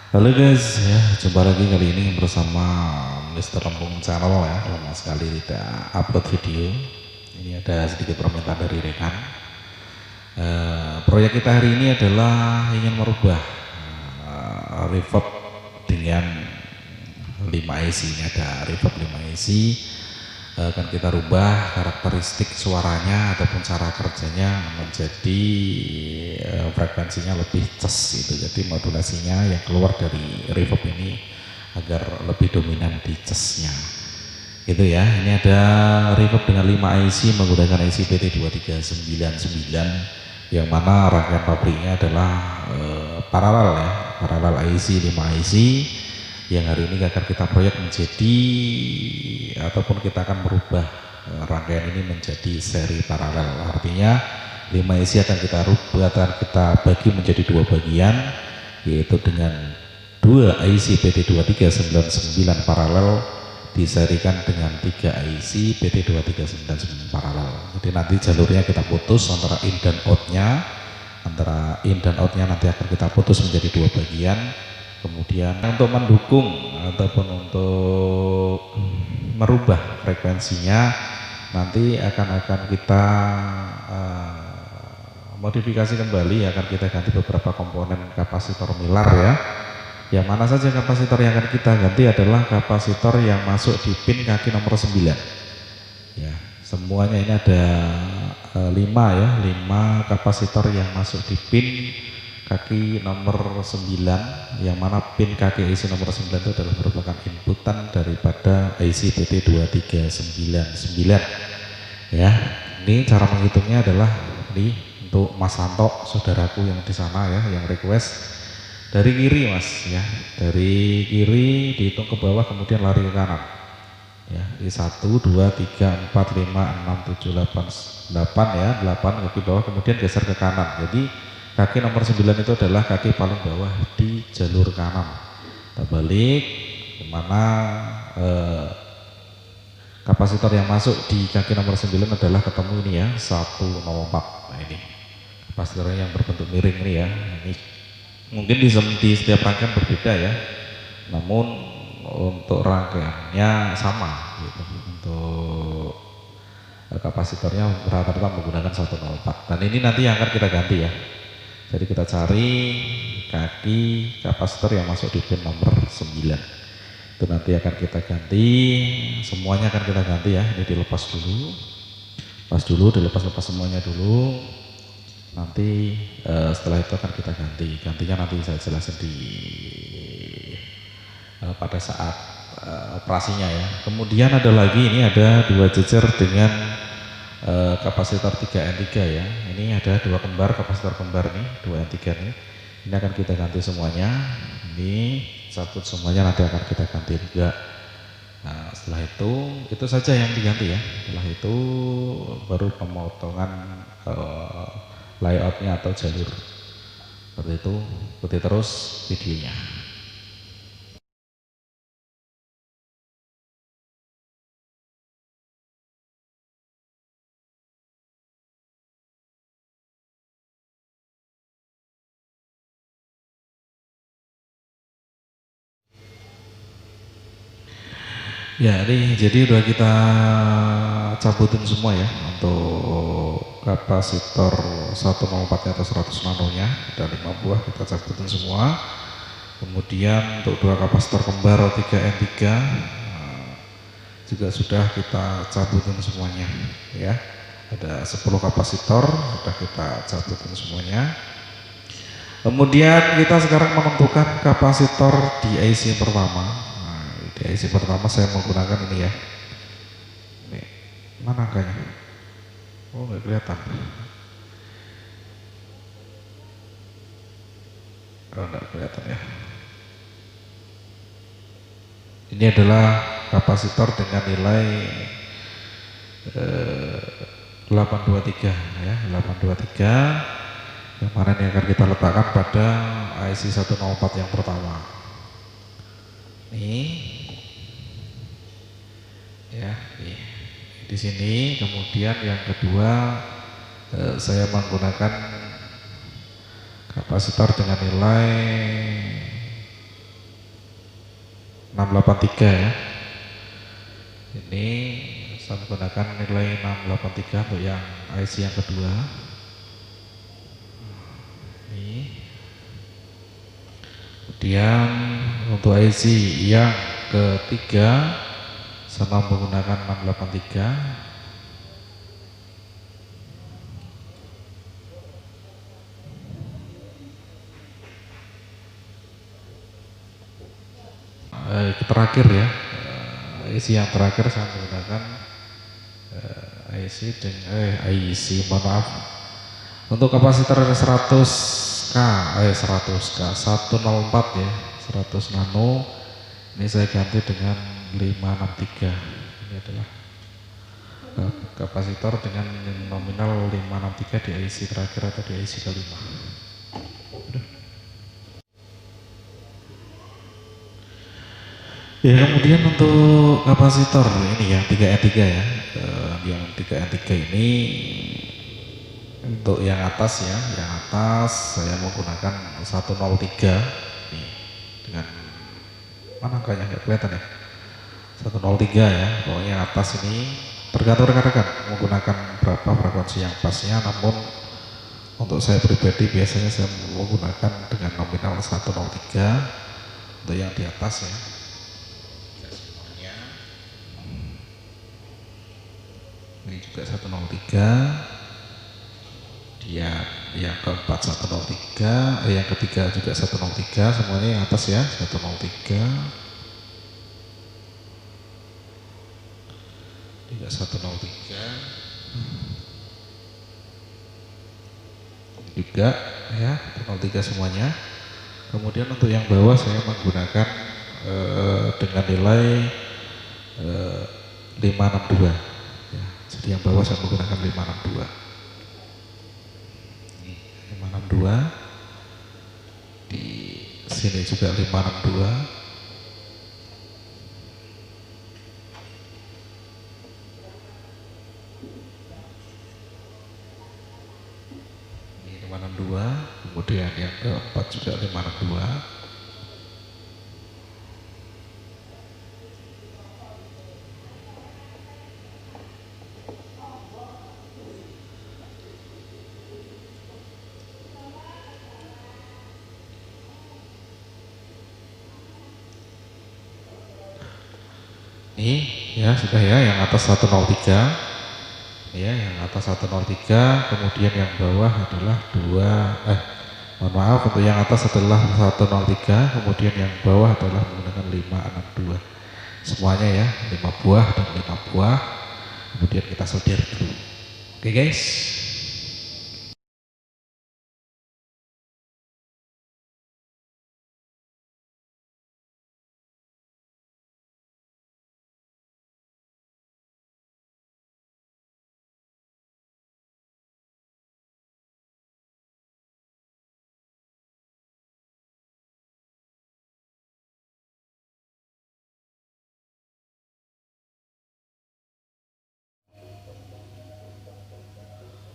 Halo guys, ya jumpa lagi kali ini bersama Mr. Lempung Channel ya. Lama sekali tidak upload video. Ini ada sedikit permintaan dari rekan. Proyek kita hari ini adalah ingin merubah reverb dengan 5 IC. Ini ada reverb 5 IC. Akan kita rubah karakteristik suaranya ataupun cara kerjanya menjadi frekuensinya lebih ces gitu. Jadi modulasinya yang keluar dari reverb ini agar lebih dominan di cesnya gitu ya. Ini ada reverb dengan 5 IC menggunakan IC PT2399 yang mana rangkaian pabriknya adalah paralel IC 5 IC yang hari ini akan kita proyek menjadi ataupun kita akan merubah rangkaian ini menjadi seri paralel. Artinya 5 IC akan kita rubah, akan kita bagi menjadi 2 bagian, yaitu dengan 2 IC PT2399 paralel diserikan dengan 3 IC PT2399 paralel. Jadi nanti jalurnya kita putus antara in dan out-nya, nanti akan kita putus menjadi 2 bagian. Kemudian untuk mendukung ataupun untuk merubah frekuensinya nanti akan kita modifikasi kembali, akan kita ganti beberapa komponen kapasitor milar ya. Yang mana saja kapasitor yang akan kita ganti adalah kapasitor yang masuk di pin kaki nomor 9 ya. Semuanya ini ada 5 ya, 5 kapasitor yang masuk di pin kaki nomor 9, yang mana pin kaki IC nomor 9 itu adalah merupakan inputan daripada IC PT2399 ya. Ini cara menghitungnya adalah ini untuk Mas Santo, saudaraku yang di sana ya, yang request dari kiri Mas ya, dari kiri dihitung ke bawah kemudian lari ke kanan ya. Di 1 2 3 4 5 6 7 8 ya, 8 kaki bawah kemudian geser ke kanan. Jadi kaki nomor 9 itu adalah kaki paling bawah di jalur kanan. Kita balik kemana kapasitor yang masuk di kaki nomor 9 adalah ketemu ini ya, 104. Nah ini kapasitornya yang berbentuk miring ini ya. Ini mungkin di setiap rangkaian berbeda ya, namun untuk rangkaiannya sama gitu. Untuk kapasitornya rata-rata menggunakan 104. Dan ini nanti yang akan kita ganti ya. Jadi kita cari kaki kapasitor yang masuk di pin nomor 9. Itu nanti akan kita ganti, semuanya akan kita ganti ya. Ini dilepas dulu. Dilepas semuanya dulu. Nanti setelah itu akan kita ganti. Gantinya nanti saya jelasin pada saat operasinya ya. Kemudian ada lagi, ini ada 2 jejer dengan kapasitor 3N3 ya. Ini ada 2 kembar, kapasitor kembar nih, 2N3 nih. Ini akan kita ganti semuanya. Ini cabut semuanya, nanti akan kita ganti juga. Nah, setelah itu saja yang diganti ya. Setelah itu baru pemotongan layoutnya atau jalur. Seperti itu, ikuti terus videonya. Ya, ini jadi udah kita cabutin semua ya untuk kapasitor 104 atau 100 nanonya, ada 5 buah kita cabutin semua. Kemudian untuk 2 kapasitor kembar 3N3 juga sudah kita cabutin semuanya ya. Ada 10 kapasitor sudah kita cabutin semuanya. Kemudian kita sekarang menentukan kapasitor di IC yang pertama. Di IC pertama saya menggunakan ini ya. Ini mana angkanya? Oh nggak kelihatan. Oh nggak kelihatan ya. Ini adalah kapasitor dengan nilai 823 ya, 823 yang mana ini akan kita letakkan pada IC 104 yang pertama. Nih. Ya, di sini. Kemudian yang kedua saya menggunakan kapasitor dengan nilai 683 ya. Ini saya menggunakan nilai 683 untuk yang IC yang kedua. Ini. Kemudian untuk IC yang ketiga sama menggunakan 683. Terakhir ya, IC yang terakhir saya menggunakan IC dengan IC, mohon maaf, untuk kapasitor 100K 104 ya, 100 nano. Ini saya ganti dengan 563. Ini adalah kapasitor dengan nominal 563 di IC terakhir atau di IC kelima. Ya, kemudian untuk kapasitor ini yang 3N3 ya, yang 3N3 ini untuk yang atas ya, yang atas saya menggunakan 103 nih, dengan mana angkanya nggak kelihatan ya, 103 ya, pokoknya yang atas ini tergantung rekan-rekan menggunakan berapa frekuensi yang pasnya, namun untuk saya pribadi biasanya saya menggunakan dengan nominal 103 untuk yang di atas ya. Ini juga 103, dia yang keempat 103, yang ketiga juga 103, semuanya yang atas ya, 103, juga 103, juga ya 103 semuanya. Kemudian untuk yang bawah saya menggunakan dengan nilai 562. Jadi yang bawah saya menggunakan 562. Ini 562. Di sini juga 562. Ini 562. Kemudian yang keempat juga 562. Ini ya sudah ya, yang atas 103 ya, yang atas 103, kemudian yang bawah adalah mohon maaf, untuk yang atas adalah 103, kemudian yang bawah adalah menggunakan 562 semuanya ya, 5 buah dan 5 buah. Kemudian kita solder dulu. Oke guys.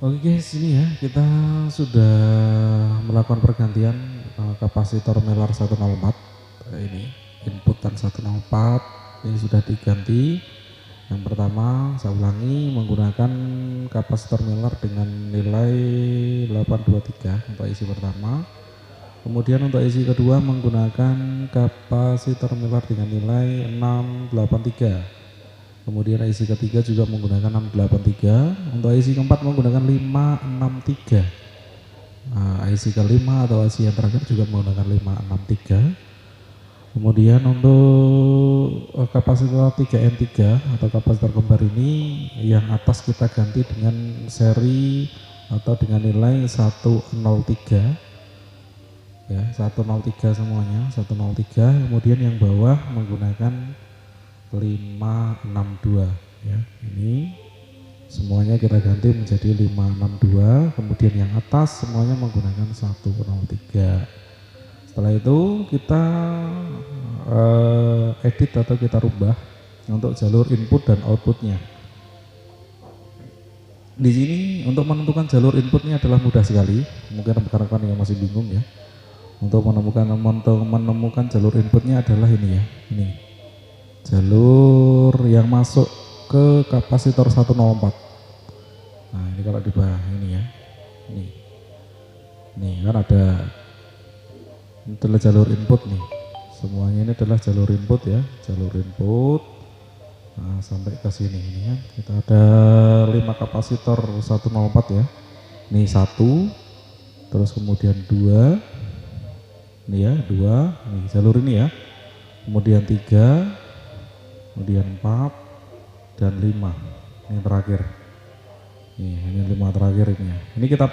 Oke guys, ini ya kita sudah melakukan pergantian kapasitor Melar 104 ini, inputan 104 ini sudah diganti. Yang pertama saya ulangi, menggunakan kapasitor Melar dengan nilai 823 untuk isi pertama. Kemudian untuk isi kedua menggunakan kapasitor Melar dengan nilai 683. Kemudian IC ketiga juga menggunakan 683, untuk IC keempat menggunakan 563, IC kelima atau IC yang terakhir juga menggunakan 563. Kemudian untuk kapasitor 3N3 atau kapasitor kembar ini yang atas kita ganti dengan seri atau dengan nilai 103 ya, 103 semuanya, 103. Kemudian yang bawah menggunakan 562 ya, ini semuanya kita ganti menjadi 562. Kemudian yang atas semuanya menggunakan 103. Setelah itu kita edit atau kita rubah untuk jalur input dan outputnya. Di sini untuk menentukan jalur inputnya adalah mudah sekali. Mungkin rekan-rekan yang masih bingung ya, untuk menemukan jalur inputnya adalah ini ya, ini jalur yang masuk ke kapasitor 104. Nah ini kalau di bawah ini ya, ini kan ada, ini adalah jalur input nih, semuanya ini adalah jalur input ya, jalur input. Nah sampai ke sini ini ya, kita ada 5 kapasitor 104 ya, ini 1, terus kemudian 2, ini ya 2, ini jalur ini ya, kemudian 3, kemudian 4 dan 5, ini terakhir. Ini 5 terakhir ini ya. Ini kita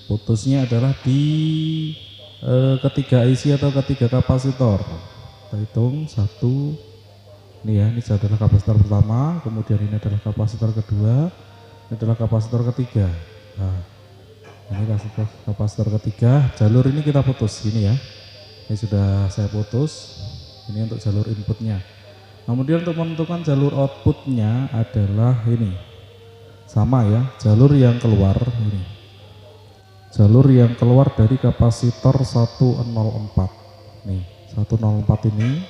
putusnya adalah di ketiga IC atau ketiga kapasitor. Kita hitung 1, ini ya, ini adalah kapasitor pertama, kemudian ini adalah kapasitor kedua, ini adalah kapasitor ketiga. Nah, ini kapasitor ketiga, jalur ini kita putus ini ya. Ini sudah saya putus. Ini untuk jalur inputnya. Kemudian untuk menentukan jalur outputnya adalah ini. Sama ya, jalur yang keluar ini. Jalur yang keluar dari kapasitor 104. Nih, 104 ini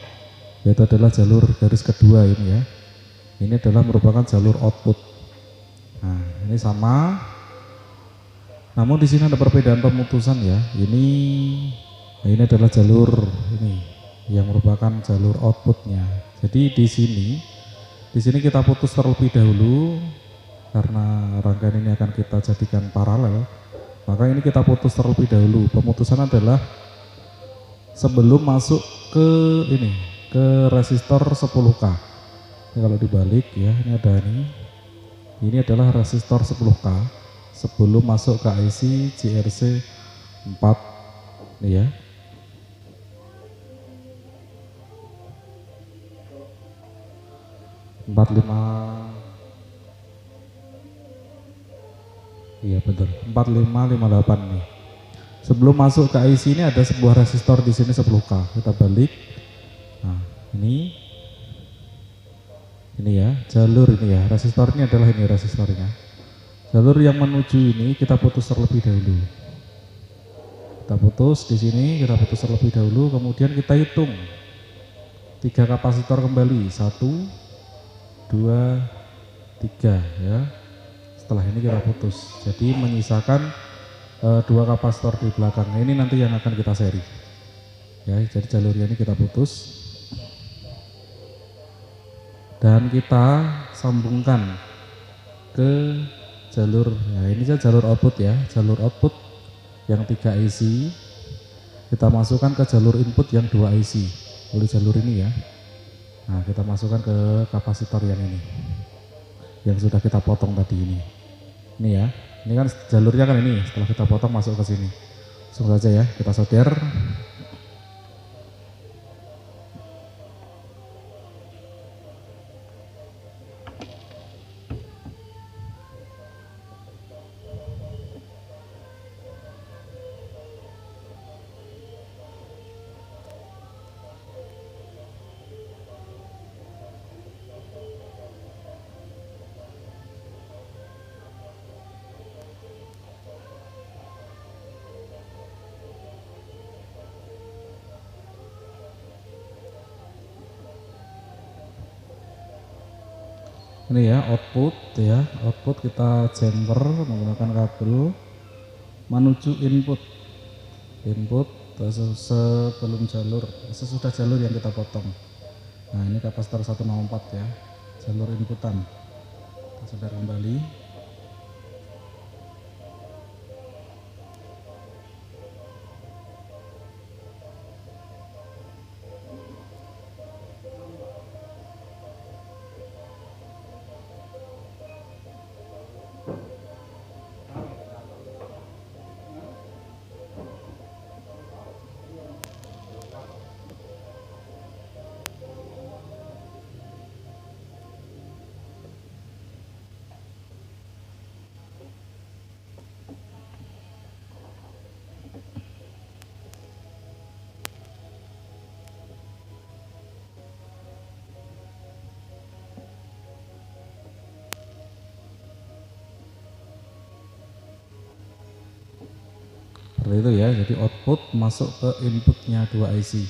yaitu adalah jalur garis kedua ini ya. Ini adalah merupakan jalur output. Nah, ini sama. Namun di sini ada perbedaan pemutusan ya. Ini adalah jalur ini yang merupakan jalur outputnya. Jadi di sini kita putus terlebih dahulu karena rangkaian ini akan kita jadikan paralel. Maka ini kita putus terlebih dahulu. Pemutusan adalah sebelum masuk ke ini, ke resistor 10K. Ini kalau dibalik ya, ini ada ini. Ini adalah resistor 10K sebelum masuk ke IC JRC 4 ini ya. Iya betul, 4558 nih. Sebelum masuk ke IC ini ada sebuah resistor di sini 10K. Kita balik. Nah, ini ya, jalur ini ya. Resistornya adalah ini resistornya. Jalur yang menuju ini kita putus terlebih dahulu. Kita putus di sini, kita putus terlebih dahulu, kemudian kita hitung 3 kapasitor kembali, 1, 2, 3 ya. Setelah ini kita putus, jadi menyisakan 2 kapasitor di belakang. Ini nanti yang akan kita seri ya. Jadi jalurnya ini kita putus dan kita sambungkan ke jalur ya, ini jalur output ya, jalur output yang 3 IC kita masukkan ke jalur input yang 2 IC oleh jalur ini ya. Nah kita masukkan ke kapasitor yang ini yang sudah kita potong tadi ini ya, ini kan jalurnya kan ini, setelah kita potong masuk ke sini. Langsung saja ya, kita solder. Ini ya output kita jumper menggunakan kabel menuju input sebelum sesudah jalur yang kita potong. Nah ini kapasitor 104 ya, jalur inputan. Kita solder kembali. Seperti itu ya, jadi output masuk ke inputnya 2 IC.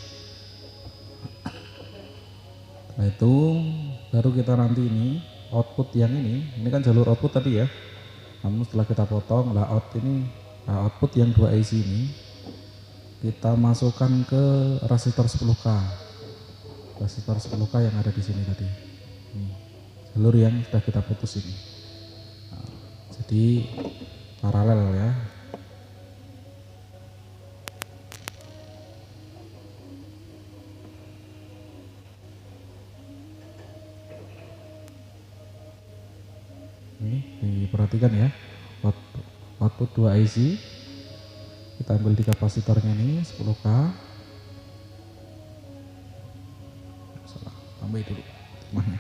Nah itu baru kita nanti ini output yang ini kan jalur output tadi ya. Namun setelah kita potong lah output yang 2 IC ini kita masukkan ke resistor 10K. Resistor 10K yang ada di sini tadi. Ini jalur yang sudah kita putus ini. Nah, jadi paralel ya. Ini diperhatikan ya, output 2 IC kita ambil di kapasitornya ini 10K. Salah, tambah dulu timahnya.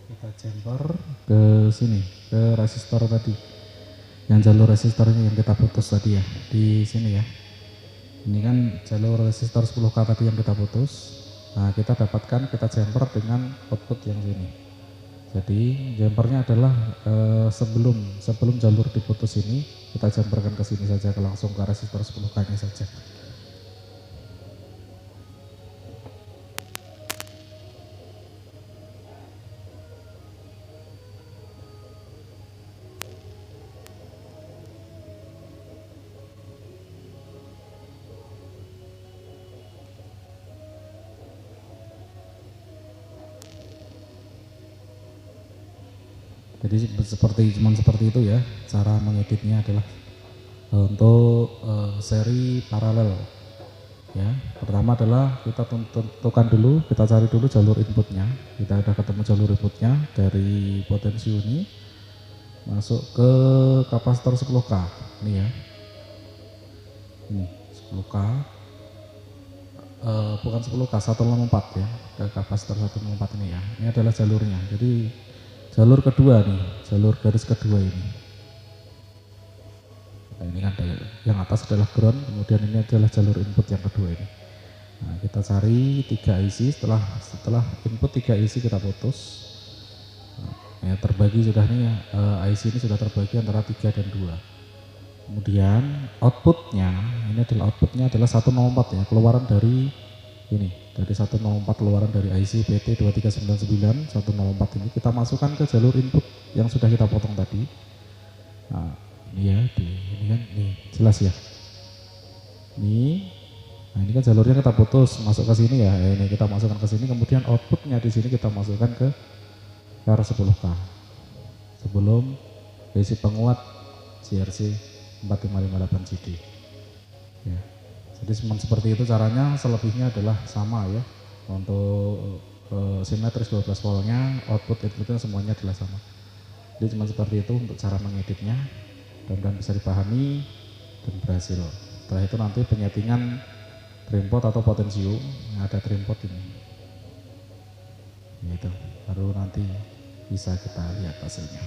Kita jumper ke sini, ke resistor tadi, yang jalur resistornya yang kita putus tadi ya, di sini ya. Ini kan jalur resistor 10K tadi yang kita putus. Nah kita dapatkan, kita jumper dengan output yang sini. Jadi jumpernya adalah sebelum jalur diputus ini, kita jumperkan ke sini saja, langsung ke resistor 10K nya saja. Jadi seperti itu ya, cara mengeditnya adalah untuk seri paralel ya. Pertama adalah kita tentukan dulu, kita cari dulu jalur inputnya. Kita udah ketemu jalur inputnya dari potensio ini masuk ke kapasitor 10K ini ya, ini 10K bukan 10K, 164 ya, ke kapasitor 164 ini ya. Ini adalah jalurnya. Jadi jalur kedua nih, jalur garis kedua ini. Nah, ini kan yang atas adalah ground, kemudian ini adalah jalur input yang kedua ini. Nah, kita cari 3 IC, setelah input 3 IC kita putus. Nah, ya terbagi sudah nih IC ini sudah terbagi antara 3 dan 2. Kemudian outputnya, ini adalah outputnya adalah 104 ya, keluaran dari ini, dari 104 keluaran dari IC PT2399 104 ini kita masukkan ke jalur input yang sudah kita potong tadi. Nah ini ya, ini kan nih jelas ya, nah ini kan jalurnya kita putus masuk ke sini ya, ini kita masukkan ke sini, kemudian outputnya di sini kita masukkan ke R10K sebelum basic penguat JRC 4558 JD ya. Jadi seperti itu caranya, selebihnya adalah sama ya. Untuk simetris 12 voltnya, output inputnya semuanya adalah sama. Jadi cuma seperti itu untuk cara mengeditnya, dan bisa dipahami dan berhasil. Setelah itu nanti penyetingan trimpot atau potensio, ada trimpot ini. Itu baru nanti bisa kita lihat hasilnya.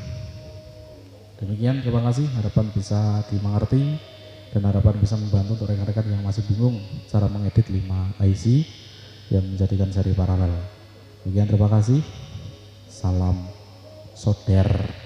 Demikian, terima kasih, harapan bisa dimengerti dan harapan bisa membantu untuk rekan-rekan yang masih bingung cara mengedit 5 IC yang menjadikan seri paralel. Demikian, terima kasih. Salam solder.